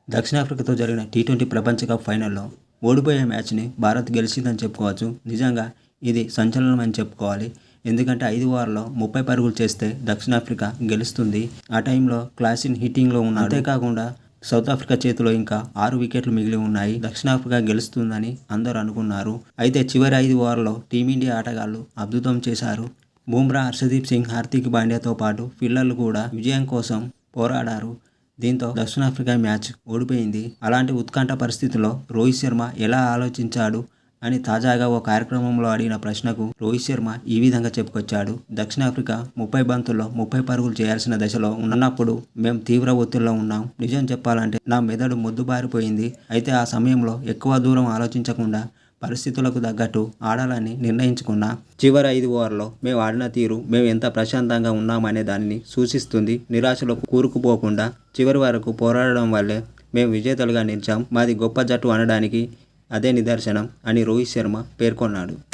దక్షిణాఫ్రికాతో జరిగిన టీ20 ప్రపంచ కప్ ఫైనల్లో ఓడిపోయే మ్యాచ్ని భారత్ గెలిచిందని చెప్పుకోవచ్చు. నిజంగా ఇది సంచలనం అని చెప్పుకోవాలి. ఎందుకంటే 5 ఓవర్లలో 30 పరుగులు చేస్తే దక్షిణాఫ్రికా గెలుస్తుంది. ఆ టైంలో క్లాసిన్ హిట్టింగ్లో ఉన్నాడు. అంతేకాకుండా సౌత్ ఆఫ్రికా చేతిలో ఇంకా 6 వికెట్లు మిగిలి ఉన్నాయి. దక్షిణాఫ్రికా గెలుస్తుందని అందరూ అనుకున్నారు. అయితే చివరి 5 ఓవర్లలో టీమిండియా ఆటగాళ్లు అద్భుతం చేశారు. బుమ్రా, హర్షదీప్ సింగ్, హార్దిక్ పాండ్యాతో పాటు ఫీల్డర్లు కూడా విజయం కోసం పోరాడారు. దీంతో దక్షిణాఫ్రికా మ్యాచ్ ఓడిపోయింది. అలాంటి ఉత్కంఠ పరిస్థితుల్లో రోహిత్ శర్మ ఎలా ఆలోచించాడు అని తాజాగా ఓ కార్యక్రమంలో అడిగిన ప్రశ్నకు రోహిత్ శర్మ ఈ విధంగా చెప్పుకొచ్చాడు. దక్షిణాఫ్రికా 30 బంతుల్లో 30 పరుగులు చేయాల్సిన దశలో ఉన్నప్పుడు మేం తీవ్ర ఒత్తిడిలో ఉన్నాం. నిజం చెప్పాలంటే నా మెదడు మొద్దుబారిపోయింది. అయితే ఆ సమయంలో ఎక్కువ దూరం ఆలోచించకుండా పరిస్థితులకు తగ్గట్టు ఆడాలని నిర్ణయించుకున్నా. చివరి 5 ఓవర్లలో మేము ఆడిన తీరు మేము ఎంత ప్రశాంతంగా ఉన్నామనే దానిని సూచిస్తుంది. నిరాశలో కూరుకుపోకుండా చివరి వరకు పోరాడడం వల్లే మేము విజేతలుగా నిలిచాం. మాది గొప్ప జట్టు అనడానికి అదే నిదర్శనం అని రోహిత్ శర్మ పేర్కొన్నాడు.